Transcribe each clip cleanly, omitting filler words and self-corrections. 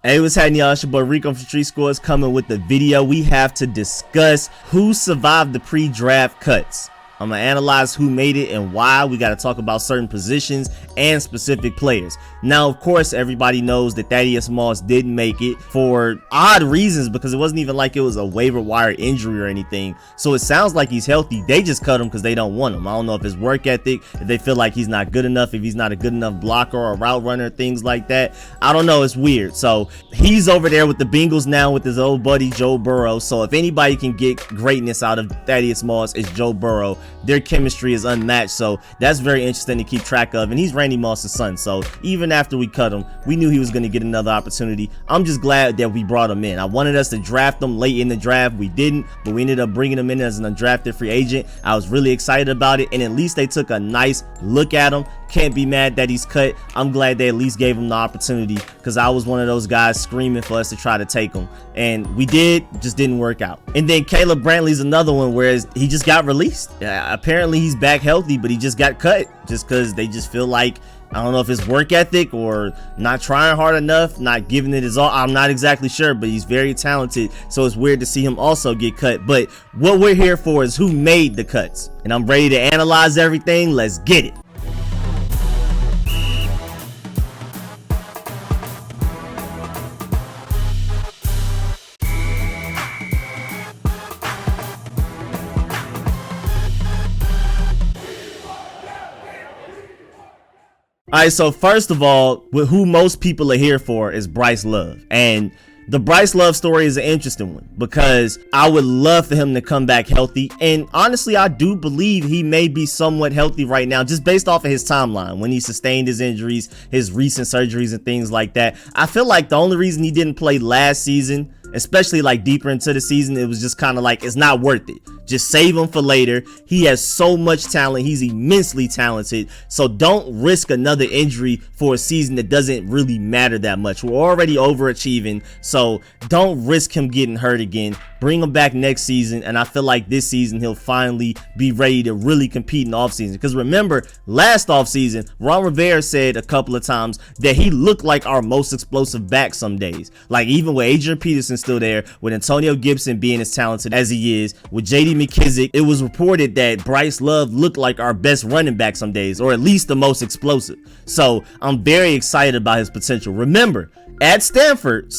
Hey, what's happening, y'all? It's your boy Rico from Street Scores coming with the video. We have to discuss who survived the pre-draft cuts. I'm going to analyze who made it and why. We got to talk about certain positions and specific players. Now, of course, everybody knows that Thaddeus Moss didn't make it for odd reasons because it wasn't even like it was a waiver wire injury or anything. So it sounds like he's healthy. They just cut him because they don't want him. I don't know if his work ethic, if they feel like he's not good enough, if he's not a good enough blocker or route runner, things like that. I don't know. It's weird. So he's over there with the Bengals now with his old buddy Joe Burrow. So if anybody can get greatness out of Thaddeus Moss, it's Joe Burrow. Their chemistry is unmatched, so that's very interesting to keep track of. And he's Randy Moss's son, so even after we cut him, we knew he was going to get another opportunity. I'm just glad that we brought him in. I wanted us to draft him late in the draft. We didn't, but we ended up bringing him in as an undrafted free agent. I was really excited about it, and at least they took a nice look at him. Can't be mad that he's cut. I'm glad they at least gave him the opportunity because I was one of those guys screaming for us to try to take him, and we did, just didn't work out. And then Caleb Brantley's another one where he just got released. Apparently he's back healthy, but he just got cut just because they just feel like, I don't know if it's work ethic or not trying hard enough, not giving it his all. I'm not exactly sure, but he's very talented. So it's weird to see him also get cut. But what we're here for is who made the cuts. And I'm ready to analyze everything. Let's get it. All right, so first of all, who most people are here for is Bryce Love. And the Bryce Love story is an interesting one because I would love for him to come back healthy. And honestly, I do believe he may be somewhat healthy right now, just based off of his timeline when he sustained his injuries, his recent surgeries and things like that. I feel like the only reason he didn't play last season, especially like deeper into the season, it was just kind of like, it's not worth it. Just save him for later. He has so much talent. He's immensely talented. So don't risk another injury for a season that doesn't really matter that much. We're already overachieving. So don't risk him getting hurt again. Bring him back next season. And I feel like this season he'll finally be ready to really compete in the offseason. Because remember, last offseason, Ron Rivera said a couple of times that he looked like our most explosive back some days. Like even with Adrian Peterson still there, with Antonio Gibson being as talented as he is, with JD McKissick, it was reported that Bryce Love looked like our best running back some days, or at least the most explosive. So I'm very excited about his potential. Remember, at Stanford,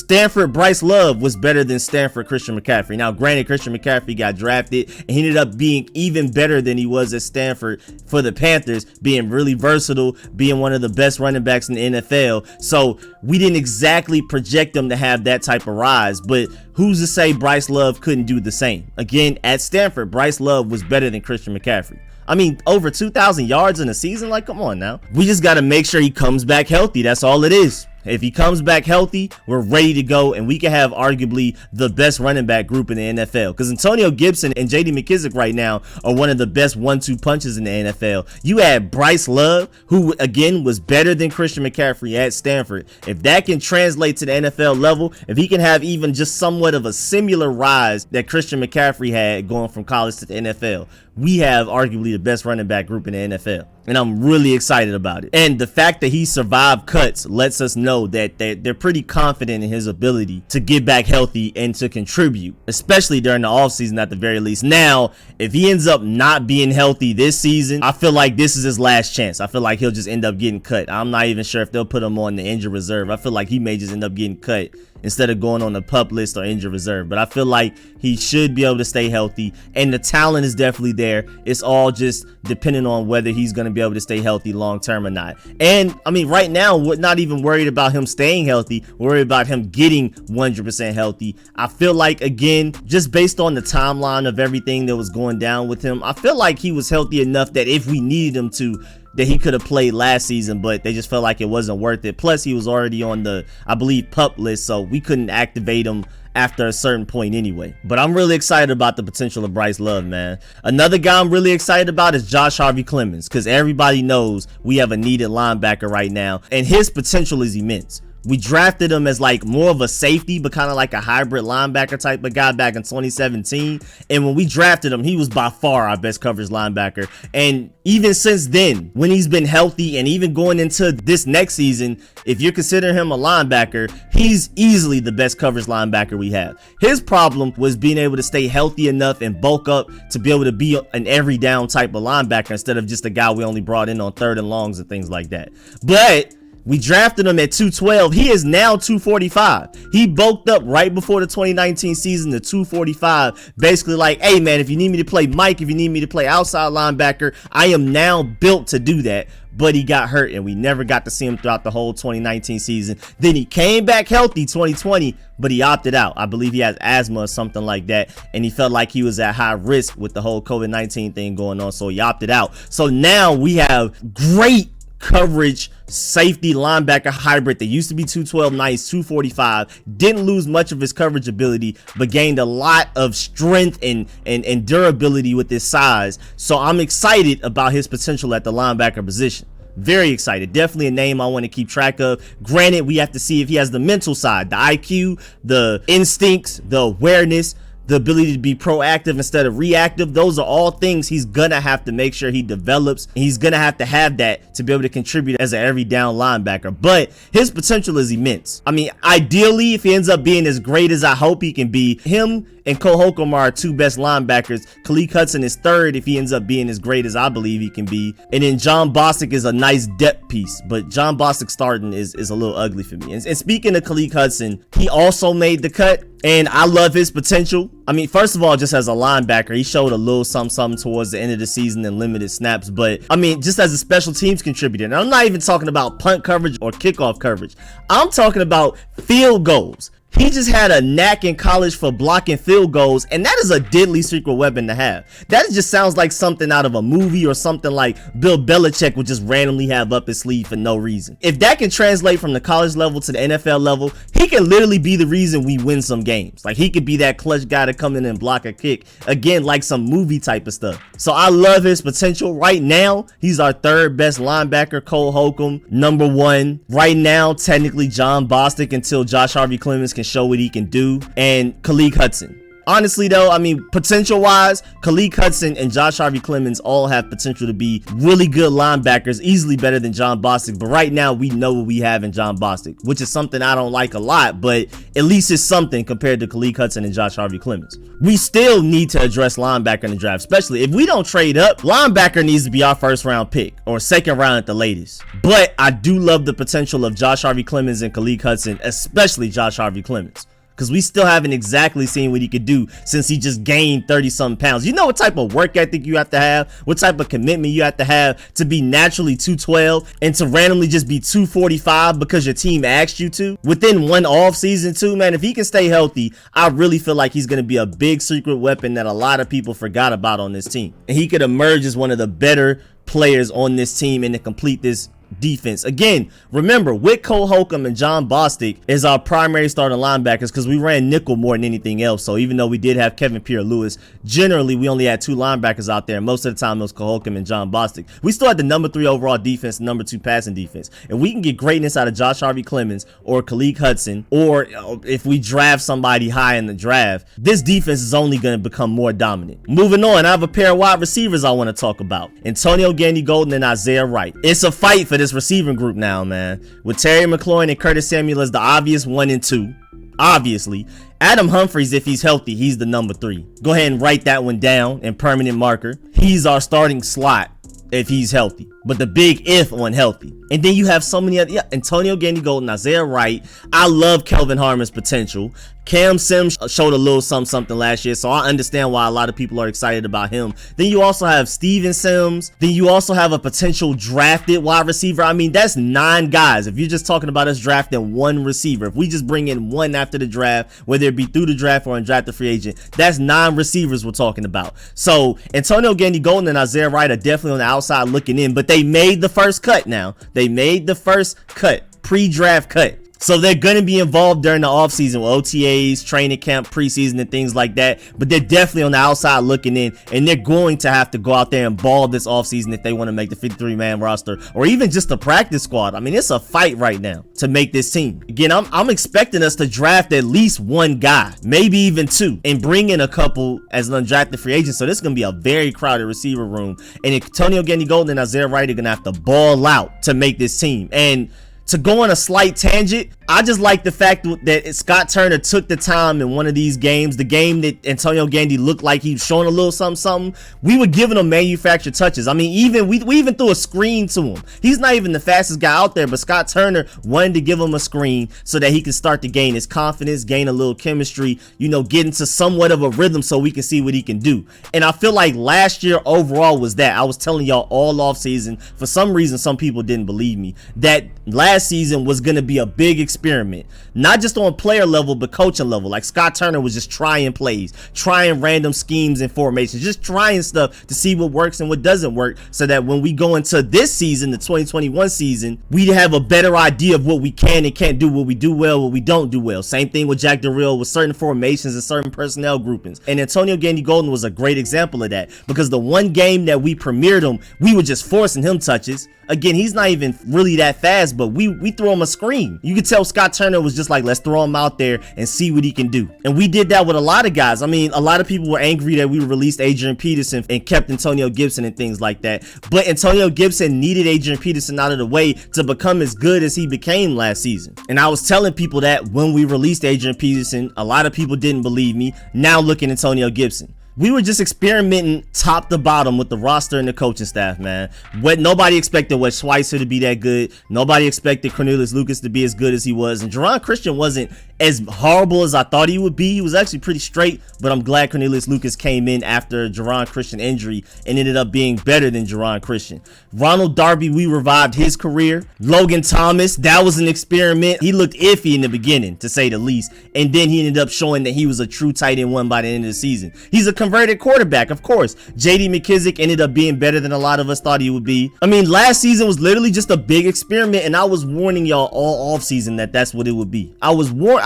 Bryce Love was better than Stanford Christian McCaffrey. Now, granted, Christian McCaffrey got drafted and he ended up being even better than he was at Stanford for the Panthers, being really versatile, being one of the best running backs in the NFL. So we didn't exactly project him to have that type of rise, but who's to say Bryce Love couldn't do the same? Again, at Stanford, Bryce Love was better than Christian McCaffrey. I mean, over 2,000 yards in a season? Like, come on now. We just got to make sure he comes back healthy. That's all it is. If he comes back healthy, we're ready to go, and we can have arguably the best running back group in the NFL. Because Antonio Gibson and JD McKissick right now are one of the best 1-2 punches in the NFL. You add Bryce Love, who again was better than Christian McCaffrey at Stanford. If that can translate to the NFL level, if he can have even just somewhat of a similar rise that Christian McCaffrey had going from college to the NFL, we have arguably the best running back group in the NFL. And I'm really excited about it. And the fact that he survived cuts lets us know that they're pretty confident in his ability to get back healthy and to contribute, especially during the offseason at the very least. Now, if he ends up not being healthy this season, I feel like this is his last chance. I feel like he'll just end up getting cut. I'm not even sure if they'll put him on the injured reserve. I feel like he may just end up getting cut instead of going on the PUP list or injured reserve. But I feel like he should be able to stay healthy, and the talent is definitely there. It's all just depending on whether he's going to be able to stay healthy long term or not. And I mean, right now we're not even worried about him staying healthy. We're worried about him getting 100% healthy. I feel like, again, just based on the timeline of everything that was going down with him, I feel like he was healthy enough that if we needed him to, that he could have played last season, but they just felt like it wasn't worth it. Plus, he was already on the, I believe, PUP list, so we couldn't activate him after a certain point anyway. But I'm really excited about the potential of Bryce Love, man. Another guy I'm really excited about is Harvey Clemons, because everybody knows we have a needed linebacker right now, and his potential is immense. We drafted him as like more of a safety, but kind of like a hybrid linebacker type of guy back in 2017. And when we drafted him, he was by far our best coverage linebacker. And even since then, when he's been healthy and even going into this next season, if you're considering him a linebacker, he's easily the best coverage linebacker we have. His problem was being able to stay healthy enough and bulk up to be able to be an every down type of linebacker instead of just a guy we only brought in on 3rd and longs and things like that. But we drafted him at 212. He is now 245. He bulked up right before the 2019 season to 245. Basically like, hey man, if you need me to play Mike, if you need me to play outside linebacker, I am now built to do that. But he got hurt and we never got to see him throughout the whole 2019 season. Then he came back healthy 2020, but he opted out. I believe he has asthma or something like that. And he felt like he was at high risk with the whole COVID-19 thing going on. So he opted out. So now we have great coverage safety linebacker hybrid that used to be 212, nice 245, didn't lose much of his coverage ability, but gained a lot of strength and durability with his size. So I'm excited about his potential at the linebacker position. Very excited. Definitely a name I want to keep track of. Granted, we have to see if he has the mental side, the IQ, the instincts, the awareness, the ability to be proactive instead of reactive. Those are all things he's gonna have to make sure he develops. He's gonna have to have that to be able to contribute as an every down linebacker, but his potential is immense. I mean, ideally, if he ends up being as great as I hope he can be, him and Cole Holcomb are our 2 best linebackers. Khaleke Hudson is 3rd if he ends up being as great as I believe he can be. And then John Bostic is a nice depth piece, but John Bostic starting is a little ugly for me. And speaking of Khaleke Hudson, he also made the cut. And I love his potential. I mean, first of all, just as a linebacker, he showed a little something towards the end of the season in limited snaps. But I mean, just as a special teams contributor, and I'm not even talking about punt coverage or kickoff coverage. I'm talking about field goals. He just had a knack in college for blocking field goals, and that is a deadly secret weapon to have. That just sounds like something out of a movie or something like Bill Belichick would just randomly have up his sleeve for no reason. If that can translate from the college level to the NFL level, he can literally be the reason we win some games. Like, he could be that clutch guy to come in and block a kick. Again, like some movie type of stuff. So I love his potential. Right now, he's our 3rd best linebacker. Cole Holcomb, number 1. Right now, technically John Bostic until Josh Harvey Clemons can show what he can do, and Khaleke Hudson. Honestly though, I mean, potential wise, Khaleke Hudson and Josh Harvey Clemons all have potential to be really good linebackers, easily better than John Bostic. But right now we know what we have in John Bostic, which is something I don't like a lot, but at least it's something compared to Khaleke Hudson and Josh Harvey Clemons. We still need to address linebacker in the draft, especially if we don't trade up. Linebacker needs to be our 1st round pick or 2nd round at the latest. But I do love the potential of Josh Harvey Clemons and Khaleke Hudson, especially Josh Harvey Clemons, because we still haven't exactly seen what he could do since he just gained 30-something pounds. You know what type of work ethic you have to have, what type of commitment you have to be naturally 212 and to randomly just be 245 because your team asked you to within one off season too, man. If he can stay healthy, I really feel like he's going to be a big secret weapon that a lot of people forgot about on this team. And he could emerge as one of the better players on this team and to complete this defense. Again, remember, with Cole Holcomb and John Bostic is our primary starting linebackers because we ran nickel more than anything else. So even though we did have Kevin Pierre-Lewis, generally we only had 2 linebackers out there. Most of the time it was Cole Holcomb and John Bostic. We still had the number 3 overall defense, number 2 passing defense. And we can get greatness out of Josh Harvey Clemons or Khaleke Hudson, or if we draft somebody high in the draft, this defense is only going to become more dominant. Moving on, I have a pair of wide receivers I want to talk about. Antonio Gandy Golden and Isaiah Wright. It's a fight for this receiving group now, man, with Terry McLaurin and Curtis Samuel as the obvious 1 and 2. Obviously, Adam Humphries, if he's healthy, he's the number 3. Go ahead and write that one down in permanent marker. He's our starting slot if he's healthy, but the big if on healthy. And then you have so many other, Antonio Gandy Golden, Isaiah Wright. I love Kelvin Harmon's potential. Cam Sims showed a little something last year, so I understand why a lot of people are excited about him. Then you also have Steven Sims. Then you also have a potential drafted wide receiver. I mean, that's 9 guys. If you're just talking about us drafting 1 receiver, if we just bring in 1 after the draft, whether it be through the draft or undrafted free agent, that's 9 receivers we're talking about. So Antonio Gandy Golden and Isaiah Wright are definitely on the outside looking in, but they made the first cut now. They made the first cut, pre-draft cut. So they're going to be involved during the offseason with OTAs, training camp, preseason, and things like that. But they're definitely on the outside looking in, and they're going to have to go out there and ball this offseason if they want to make the 53-man roster or even just the practice squad. I mean, it's a fight right now to make this team. Again, I'm expecting us to draft at least one guy, maybe even two, and bring in a couple as an undrafted free agent. So this is going to be a very crowded receiver room. And Antonio Gandy Golden and Isaiah Wright are going to have to ball out to make this team. And to go on a slight tangent, I just like the fact that Scott Turner took the time in one of these games, the game that Antonio Gandy looked like he was showing a little something. We were giving him manufactured touches. I mean, we even threw a screen to him. He's not even the fastest guy out there, but Scott Turner wanted to give him a screen so that he can start to gain his confidence, gain a little chemistry, get into somewhat of a rhythm so we can see what he can do. And I feel like last year overall was that. I was telling y'all all off season, for some reason, some people didn't believe me, that last season was going to be a big experiment, not just on player level but coaching level. Like Scott Turner was just trying plays, trying random schemes and formations, just trying stuff to see what works and what doesn't work, so that when we go into this season, the 2021 season, we have a better idea of what we can and can't do, what we do well, what we don't do well. Same thing with Jack Darrell with certain formations and certain personnel groupings. And Antonio Gandy Golden was a great example of that, because the one game that we premiered him, we were just forcing him touches. Again, he's not even really that fast, but we threw him a screen. You could tell Scott Turner was just like, let's throw him out there and see what he can do. And we did that with a lot of guys. I mean, a lot of people were angry that we released Adrian Peterson and kept Antonio Gibson and things like that. But Antonio Gibson needed Adrian Peterson out of the way to become as good as he became last season. And I was telling people that when we released Adrian Peterson, a lot of people didn't believe me. Now look at Antonio Gibson. We were just experimenting top to bottom with the roster and the coaching staff, man. Nobody expected Wes Schweitzer to be that good. Nobody expected Cornelius Lucas to be as good as he was. And Jerron Christian wasn't as horrible as I thought he would be. He was actually pretty straight, but I'm glad Cornelius Lucas came in after Jerron Christian injury and ended up being better than Jerron Christian. Ronald Darby, we revived his career. Logan Thomas, that was an experiment. He looked iffy in the beginning, to say the least, and then he ended up showing that he was a true tight end one by the end of the season. He's a converted quarterback, of course. JD McKissick ended up being better than a lot of us thought he would be. I mean, last season was literally just a big experiment, and I was warning y'all all off season that that's what it would be. I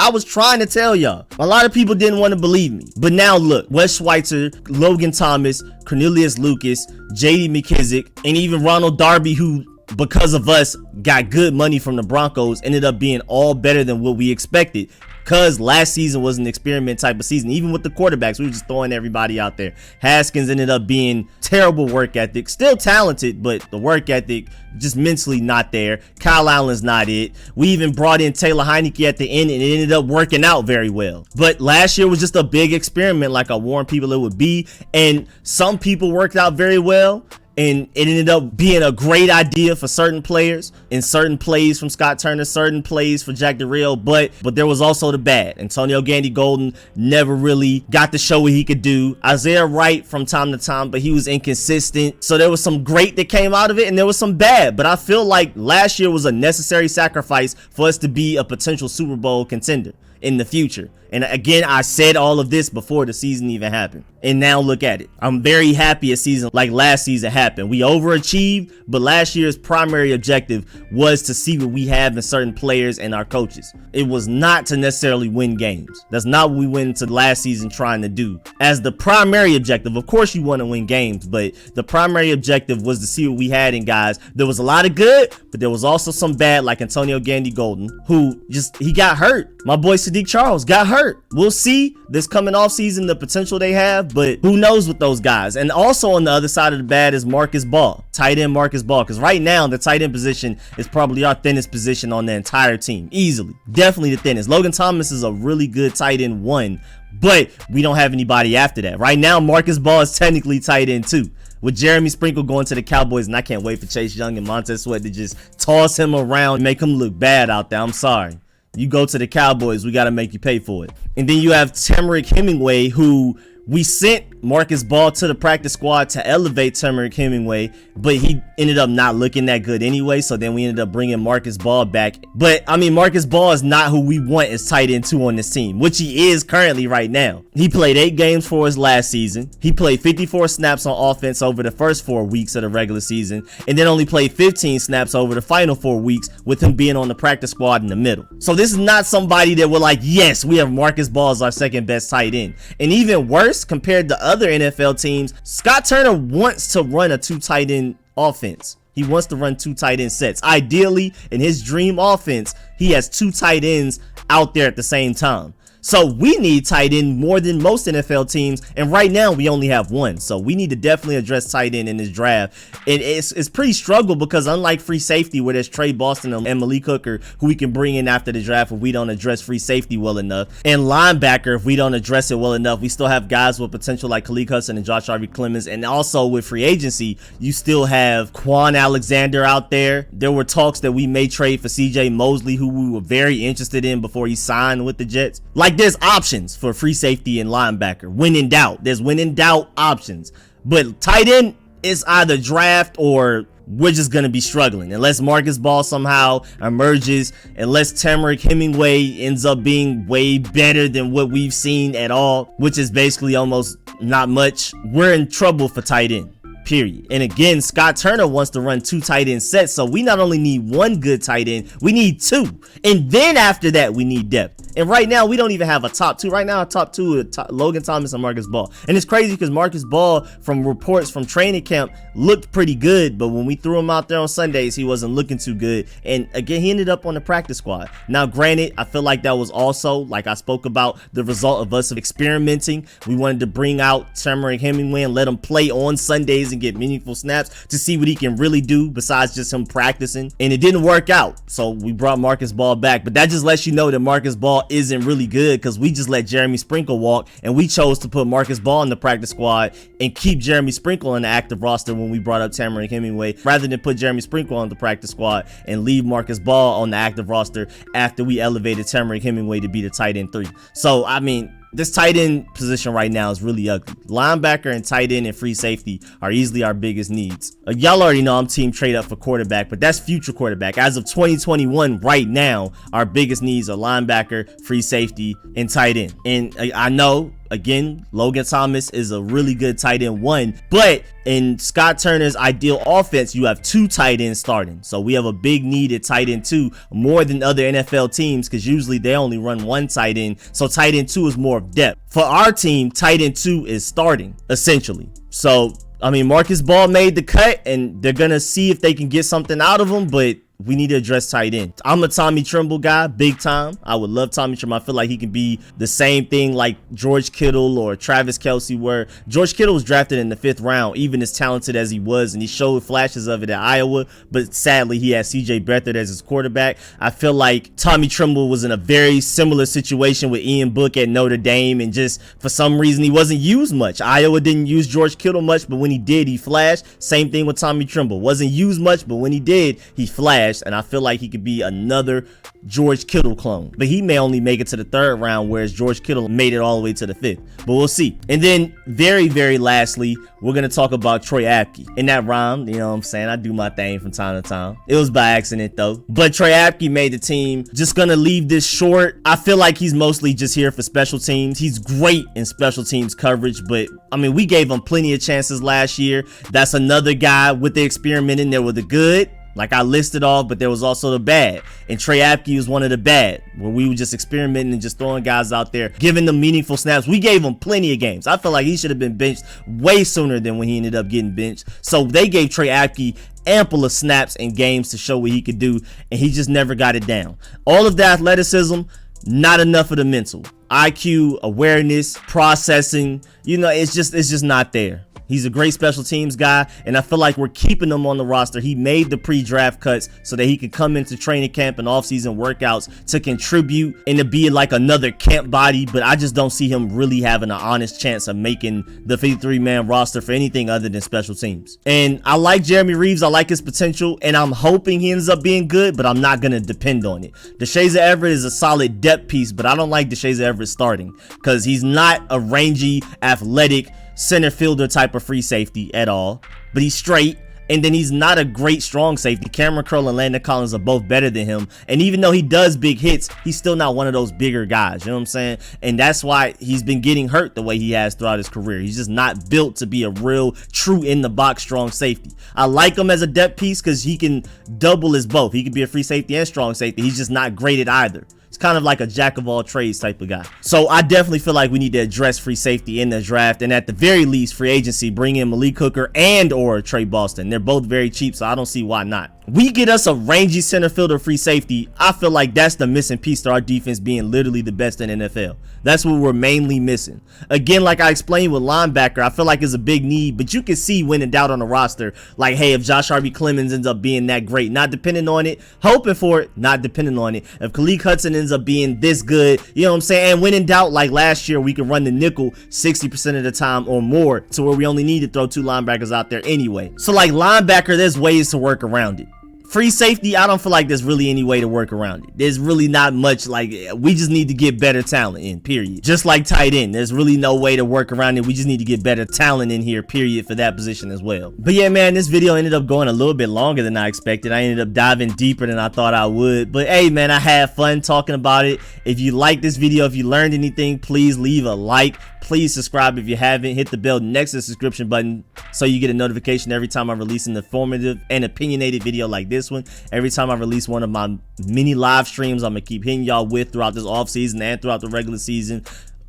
was trying to tell y'all. A lot of people didn't want to believe me. But now look, Wes Schweitzer, Logan Thomas, Cornelius Lucas, JD McKissick, and even Ronald Darby, who because of us got good money from the Broncos, ended up being all better than what we expected. Because last season was an experiment type of season. Even with the quarterbacks, we were just throwing everybody out there. Haskins ended up being terrible work ethic. Still talented, but the work ethic just mentally not there. Kyle Allen's not it. We even brought in Taylor Heineke at the end, and it ended up working out very well. But last year was just a big experiment, like I warned people it would be. And some people worked out very well. And it ended up being a great idea for certain players, and certain plays from Scott Turner, certain plays for Jack Darrell, but there was also the bad. Antonio Gandy Golden never really got to show what he could do. Isaiah Wright from time to time, but he was inconsistent. So there was some great that came out of it, and there was some bad. But I feel like last year was a necessary sacrifice for us to be a potential Super Bowl contender in the future. And again, I said all of this before the season even happened. And now look at it. I'm very happy a season like last season happened. We overachieved, but last year's primary objective was to see what we have in certain players and our coaches. It was not to necessarily win games. That's not what we went into last season trying to do. As the primary objective, of course you want to win games, but the primary objective was to see what we had in guys. There was a lot of good, but there was also some bad, like Antonio Gandy Golden, who he got hurt. My boy Sadiq Charles got hurt. We'll see this coming off season the potential they have, but who knows with those guys. And also on the other side of the bad is Marcus Baugh, tight end Marcus Baugh, because right now the tight end position is probably our thinnest position on the entire team, easily, definitely the thinnest. Logan Thomas is a really good tight end one, but we don't have anybody after that. Right now Marcus Baugh is technically tight end two, with Jeremy Sprinkle going to the Cowboys, and I can't wait for Chase Young and Montez Sweat to just toss him around and make him look bad out there. I'm sorry. You go to the Cowboys, we got to make you pay for it. And then you have Tamarick Hemingway, who We sent Marcus Baugh to the practice squad to elevate Turmeric Hemingway, but he ended up not looking that good anyway, so then we ended up bringing Marcus Baugh back. But, I mean, Marcus Baugh is not who we want as tight end 2 on this team, which he is currently right now. He played 8 games for us last season. He played 54 snaps on offense over the first 4 weeks of the regular season, and then only played 15 snaps over the final 4 weeks, with him being on the practice squad in the middle. So this is not somebody that we're like, yes, we have Marcus Baugh as our second best tight end. And even worse, compared to other NFL teams, Scott Turner wants to run a 2 tight end offense. He wants to run 2 tight end sets. Ideally, in his dream offense, he has 2 tight ends out there at the same time. So we need tight end more than most NFL teams, and right now we only have 1. So we need to definitely address tight end in this draft. And it's pretty struggle because unlike free safety, where there's Trey Boston and Malik Hooker, who we can bring in after the draft if we don't address free safety well enough, and linebacker, if we don't address it well enough, we still have guys with potential like Khaleke, Hudson, and Josh Harvey Clemons. And also with free agency, you still have Quan Alexander out there. There were talks that we may trade for CJ Mosley, who we were very interested in before he signed with the Jets. Like, there's options for free safety and linebacker. When in doubt, there's when in doubt options. But tight end is either draft or we're just going to be struggling unless Marcus Baugh somehow emerges, unless Turmeric Hemingway ends up being way better than what we've seen at all, which is basically almost not much. We're in trouble for tight end. Period. And again, Scott Turner wants to run 2 tight end sets, so we not only need 1 good tight end, we need 2. And then after that, we need depth. And right now, we don't even have a top 2. Right now, our top 2 are Logan Thomas and Marcus Baugh. And it's crazy because Marcus Baugh, from reports from training camp, looked pretty good, but when we threw him out there on Sundays, he wasn't looking too good. And again, he ended up on the practice squad. Now, granted, I feel like that was also, like I spoke about, the result of us experimenting. We wanted to bring out Turmeric Hemingway and let him play on Sundays and get meaningful snaps to see what he can really do besides just him practicing, and it didn't work out, so we brought Marcus Baugh back. But that just lets you know that Marcus Baugh isn't really good, because we just let Jeremy Sprinkle walk, and we chose to put Marcus Baugh in the practice squad and keep Jeremy Sprinkle in the active roster when we brought up Turmeric Hemingway, rather than put Jeremy Sprinkle on the practice squad and leave Marcus Baugh on the active roster after we elevated Turmeric Hemingway to be the tight end 3. So I mean, this tight end position right now is really ugly. Linebacker and tight end and free safety are easily our biggest needs. Y'all already know I'm team trade up for quarterback, but that's future quarterback. As of 2021, right now, our biggest needs are linebacker, free safety, and tight end. And I know, again, Logan Thomas is a really good tight end 1, but in Scott Turner's ideal offense, you have 2 tight ends starting. So we have a big need at tight end 2, more than other NFL teams, because usually they only run 1 tight end. So tight end 2 is more of depth. For our team, tight end 2 is starting, essentially. So, I mean, Marcus Baugh made the cut, and they're going to see if they can get something out of him, but we need to address tight end. I'm a Tommy Tremble guy, big time. I would love Tommy Tremble. I feel like he can be the same thing like George Kittle or Travis Kelce were. George Kittle was drafted in the 5th round, even as talented as he was, and he showed flashes of it at Iowa, but sadly he had CJ Beathard as his quarterback. I feel like Tommy Tremble was in a very similar situation with Ian Book at Notre Dame, and just for some reason he wasn't used much. Iowa didn't use George Kittle much, but when he did, he flashed. Same thing with Tommy Tremble. Wasn't used much, but when he did, he flashed. And I feel like he could be another George Kittle clone, but he may only make it to the 3rd round, whereas George Kittle made it all the way to the 5th, but we'll see. And then very lastly, we're going to talk about Troy Apke. And that rhyme, you know what I'm saying? I do my thing from time to time. It was by accident though, but Troy Apke made the team. Just going to leave this short. I feel like he's mostly just here for special teams. He's great in special teams coverage, but I mean, we gave him plenty of chances last year. That's another guy with the experiment in there with the good, like I listed off, but there was also the bad. And Troy Apke was one of the bad, where we were just experimenting and just throwing guys out there, giving them meaningful snaps. We gave him plenty of games. I feel like he should have been benched way sooner than when he ended up getting benched. So they gave Troy Apke ample of snaps and games to show what he could do, and he just never got it down. All of the athleticism, not enough of the mental. IQ, awareness, processing, you know, it's just not there. He's a great special teams guy, and I feel like we're keeping him on the roster. He made the pre-draft cuts so that he could come into training camp and off-season workouts to contribute and to be like another camp body, but I just don't see him really having an honest chance of making the 53-man roster for anything other than special teams. And I like Jeremy Reeves. I like his potential, and I'm hoping he ends up being good, but I'm not going to depend on it. DeShazer Everett is a solid depth piece, but I don't like DeShazer Everett starting because he's not a rangy, athletic center fielder type of free safety at all, but he's straight. And then he's not a great strong safety. Cameron Curl and Landon Collins are both better than him. And even though he does big hits, he's still not one of those bigger guys. You know what I'm saying? And that's why he's been getting hurt the way he has throughout his career. He's just not built to be a real, true in-the-box strong safety. I like him as a depth piece because he can double as both. He can be a free safety and strong safety. He's just not great at either. It's kind of like a jack of all trades type of guy. So I definitely feel like we need to address free safety in the draft, and at the very least, free agency, bring in Malik Hooker and or Trey Boston. They're both very cheap, so I don't see why not. We get us a rangy center fielder free safety. I feel like that's the missing piece to our defense being literally the best in the NFL. That's what we're mainly missing. Again, like I explained with linebacker, I feel like it's a big need, but you can see when in doubt on the roster, like, hey, if Josh Harvey Clemons ends up being that great, not depending on it, hoping for it, not depending on it. If Khaleke Hudson ends up being this good, you know what I'm saying? And when in doubt, like last year, we can run the nickel 60% of the time or more to where we only need to throw 2 linebackers out there anyway. So like linebacker, there's ways to work around it. Free safety, I don't feel like there's really any way to work around it. There's really not much. Like, we just need to get better talent in, period. Just like tight end, there's really no way to work around it. We just need to get better talent in here, period, for that position as well. But yeah, man, this video ended up going a little bit longer than I expected. I ended up diving deeper than I thought I would. But hey, man, I had fun talking about it. If you like this video, if you learned anything, please leave a like. Please subscribe if you haven't. Hit the bell next to the subscription button so you get a notification every time I release an informative and opinionated video like this one. Every time I release one of my mini live streams, I'm gonna keep hitting y'all with throughout this off season and throughout the regular season.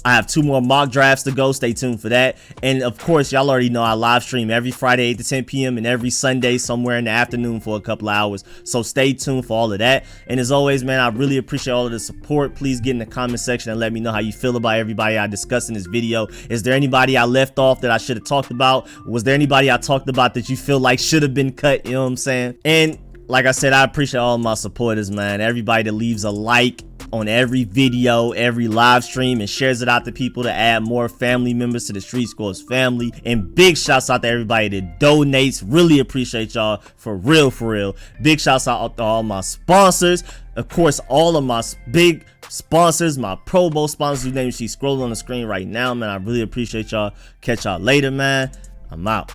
I have 2 more mock drafts to go. Stay tuned for that. And of course, y'all already know I live stream every Friday 8 to 10 p.m. and every Sunday somewhere in the afternoon for a couple of hours. So stay tuned for all of that. And as always, man, I really appreciate all of the support. Please get in the comment section and let me know how you feel about everybody I discussed in this video. Is there anybody I left off that I should have talked about? Was there anybody I talked about that you feel like should have been cut? You know what I'm saying? And like I said, I appreciate all my supporters, man. Everybody that leaves a like on every video, every live stream, and shares it out to people to add more family members to the Street Scores family. And big shouts out to everybody that donates. Really appreciate y'all, for real, for real. Big shouts out to all my sponsors. Of course, all of my big sponsors, my Pro Bowl sponsors, whose names she's scrolling on the screen right now, man. I really appreciate y'all. Catch y'all later, man. I'm out.